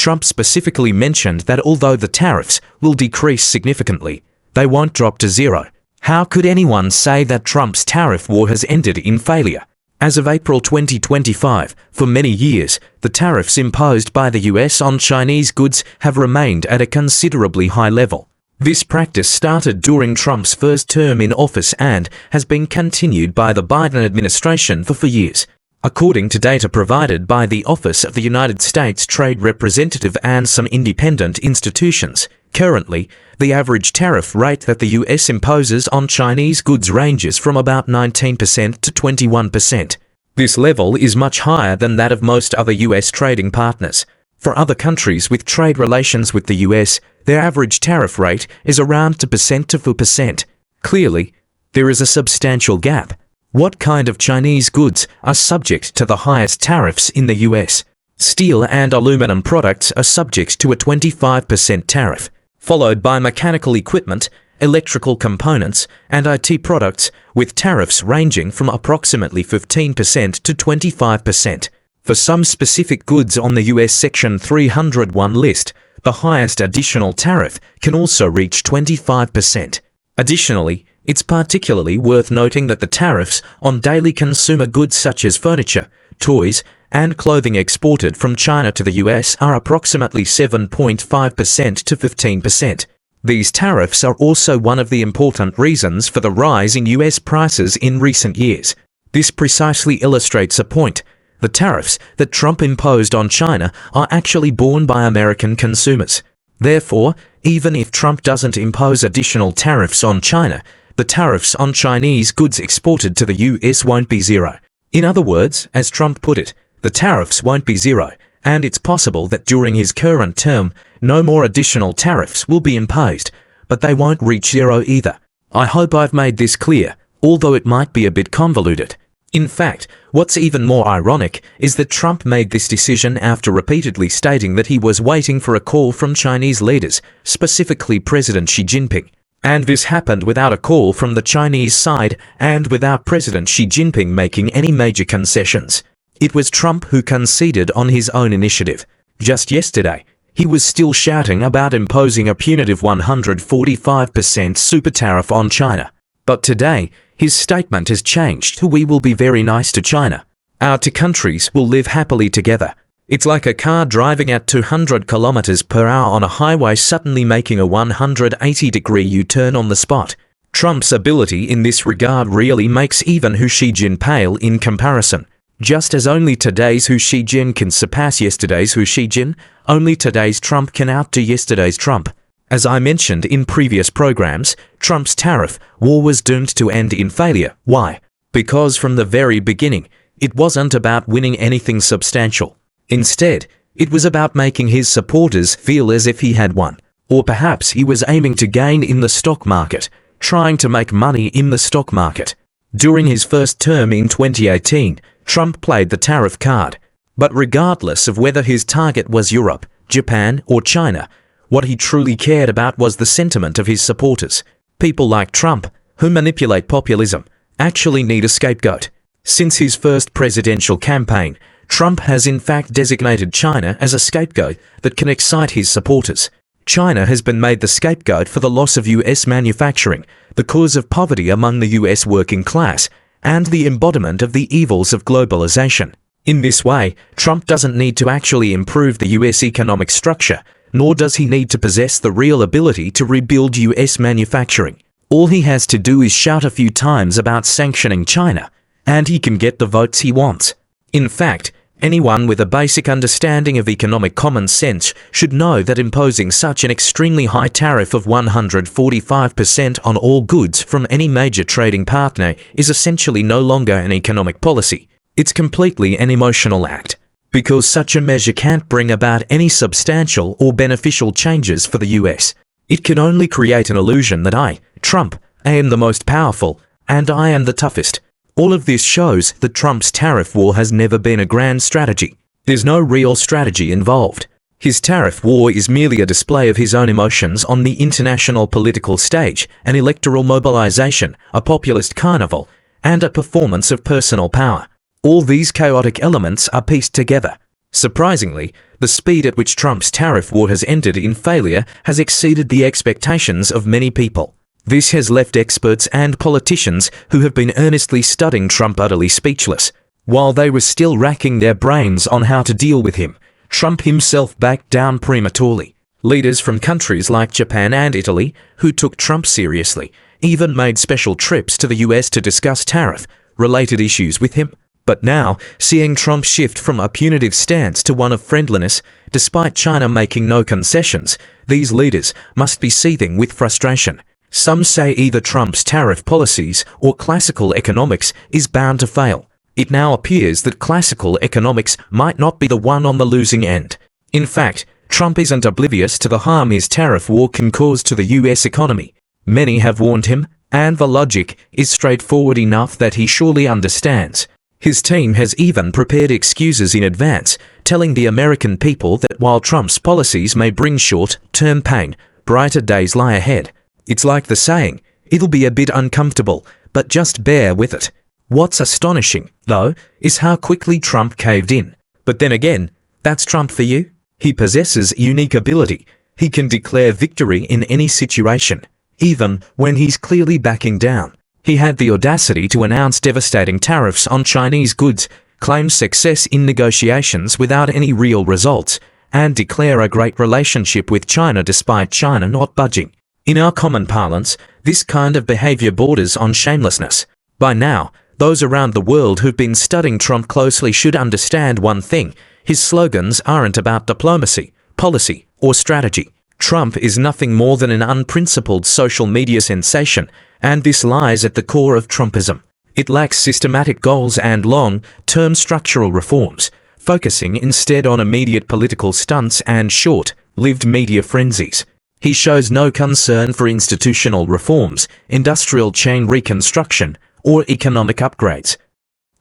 Trump specifically mentioned that although the tariffs will decrease significantly, they won't drop to zero. How could anyone say that Trump's tariff war has ended in failure? As of April 2025, for many years, the tariffs imposed by the US on Chinese goods have remained at a considerably high level. This practice started during Trump's first term in office and has been continued by the Biden administration for years. According to data provided by the Office of the United States Trade Representative and some independent institutions, currently, the average tariff rate that the US imposes on Chinese goods ranges from about 19% to 21%. This level is much higher than that of most other US trading partners. For other countries with trade relations with the US, their average tariff rate is around 2% to 4%. Clearly, there is a substantial gap. What kind of Chinese goods are subject to the highest tariffs in the US? Steel and aluminum products are subject to a 25% tariff, followed by mechanical equipment, electrical components, and IT products, with tariffs ranging from approximately 15% to 25%. For some specific goods on the US Section 301 list, the highest additional tariff can also reach 25%. Additionally, it's particularly worth noting that the tariffs on daily consumer goods such as furniture, toys, and clothing exported from China to the US are approximately 7.5% to 15%. These tariffs are also one of the important reasons for the rise in US prices in recent years. This precisely illustrates a point. The tariffs that Trump imposed on China are actually borne by American consumers. Therefore, even if Trump doesn't impose additional tariffs on China, the tariffs on Chinese goods exported to the US won't be zero. In other words, as Trump put it, the tariffs won't be zero, and it's possible that during his current term, no more additional tariffs will be imposed, but they won't reach zero either. I hope I've made this clear, although it might be a bit convoluted. In fact, what's even more ironic is that Trump made this decision after repeatedly stating that he was waiting for a call from Chinese leaders, specifically President Xi Jinping. And this happened without a call from the Chinese side and without President Xi Jinping making any major concessions. It was Trump who conceded on his own initiative. Just yesterday, he was still shouting about imposing a punitive 145% super tariff on China. But today, his statement has changed to "We will be very nice to China. Our two countries will live happily together." It's like a car driving at 200 kilometers per hour on a highway suddenly making a 180-degree U-turn on the spot. Trump's ability in this regard really makes even Hu Xijin pale in comparison. Just as only today's Hu Xijin can surpass yesterday's Hu Xijin, only today's Trump can outdo yesterday's Trump. As I mentioned in previous programs, Trump's tariff war was doomed to end in failure. Why? Because from the very beginning, it wasn't about winning anything substantial. Instead, it was about making his supporters feel as if he had won. Or perhaps he was aiming to gain in the stock market, trying to make money in the stock market. During his first term in 2018, Trump played the tariff card. But regardless of whether his target was Europe, Japan, or China, what he truly cared about was the sentiment of his supporters. People like Trump, who manipulate populism, actually need a scapegoat. Since his first presidential campaign, Trump has in fact designated China as a scapegoat that can excite his supporters. China has been made the scapegoat for the loss of US manufacturing, the cause of poverty among the US working class, and the embodiment of the evils of globalization. In this way, Trump doesn't need to actually improve the US economic structure, nor does he need to possess the real ability to rebuild US manufacturing. All he has to do is shout a few times about sanctioning China, and he can get the votes he wants. In fact, anyone with a basic understanding of economic common sense should know that imposing such an extremely high tariff of 145% on all goods from any major trading partner is essentially no longer an economic policy. It's completely an emotional act, because such a measure can't bring about any substantial or beneficial changes for the US. It can only create an illusion that I, Trump, am the most powerful, and I am the toughest. All of this shows that Trump's tariff war has never been a grand strategy. There's no real strategy involved. His tariff war is merely a display of his own emotions on the international political stage, an electoral mobilization, a populist carnival, and a performance of personal power. All these chaotic elements are pieced together. Surprisingly, the speed at which Trump's tariff war has ended in failure has exceeded the expectations of many people. This has left experts and politicians who have been earnestly studying Trump utterly speechless. While they were still racking their brains on how to deal with him, Trump himself backed down prematurely. Leaders from countries like Japan and Italy, who took Trump seriously, even made special trips to the US to discuss tariff-related issues with him. But now, seeing Trump shift from a punitive stance to one of friendliness, despite China making no concessions, these leaders must be seething with frustration. Some say either Trump's tariff policies or classical economics is bound to fail. It now appears that classical economics might not be the one on the losing end. In fact, Trump isn't oblivious to the harm his tariff war can cause to the US economy. Many have warned him, and the logic is straightforward enough that he surely understands. His team has even prepared excuses in advance, telling the American people that while Trump's policies may bring short-term pain, brighter days lie ahead. It's like the saying, it'll be a bit uncomfortable, but just bear with it. What's astonishing, though, is how quickly Trump caved in. But then again, that's Trump for you. He possesses unique ability. He can declare victory in any situation, even when he's clearly backing down. He had the audacity to announce devastating tariffs on Chinese goods, claim success in negotiations without any real results, and declare a great relationship with China despite China not budging. In our common parlance, this kind of behavior borders on shamelessness. By now, those around the world who've been studying Trump closely should understand one thing: his slogans aren't about diplomacy, policy, or strategy. Trump is nothing more than an unprincipled social media sensation, and this lies at the core of Trumpism. It lacks systematic goals and long-term structural reforms, focusing instead on immediate political stunts and short-lived media frenzies. He shows no concern for institutional reforms, industrial chain reconstruction, or economic upgrades.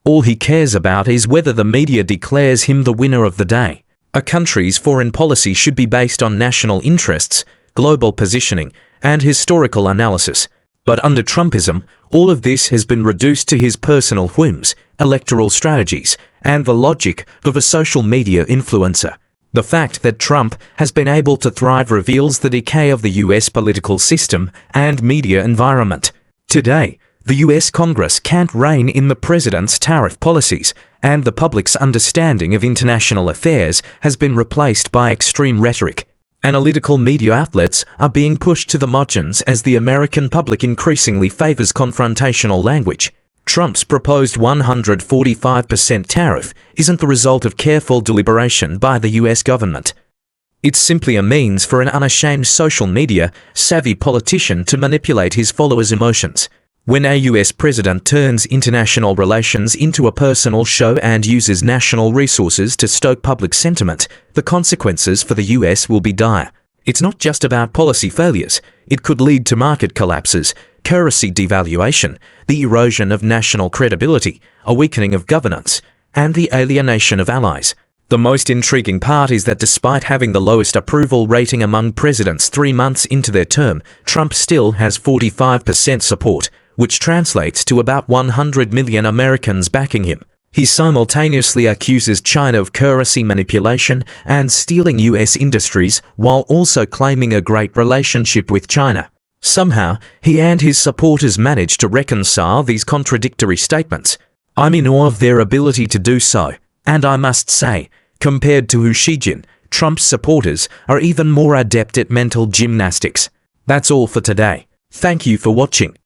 All he cares about is whether the media declares him the winner of the day. A country's foreign policy should be based on national interests, global positioning, and historical analysis. But under Trumpism, all of this has been reduced to his personal whims, electoral strategies, and the logic of a social media influencer. The fact that Trump has been able to thrive reveals the decay of the US political system and media environment. Today, the US Congress can't rein in the president's tariff policies, and the public's understanding of international affairs has been replaced by extreme rhetoric. Analytical media outlets are being pushed to the margins as the American public increasingly favors confrontational language. Trump's proposed 145% tariff isn't the result of careful deliberation by the US government. It's simply a means for an unashamed social media savvy politician to manipulate his followers' emotions. When a US president turns international relations into a personal show and uses national resources to stoke public sentiment, the consequences for the US will be dire. It's not just about policy failures. It could lead to market collapses, currency devaluation, the erosion of national credibility, a weakening of governance, and the alienation of allies. The most intriguing part is that despite having the lowest approval rating among presidents 3 months into their term, Trump still has 45% support, which translates to about 100 million Americans backing him. He simultaneously accuses China of currency manipulation and stealing US industries while also claiming a great relationship with China. Somehow, he and his supporters manage to reconcile these contradictory statements. I'm in awe of their ability to do so, and I must say, compared to Xi Jinping, Trump's supporters are even more adept at mental gymnastics. That's all for today. Thank you for watching.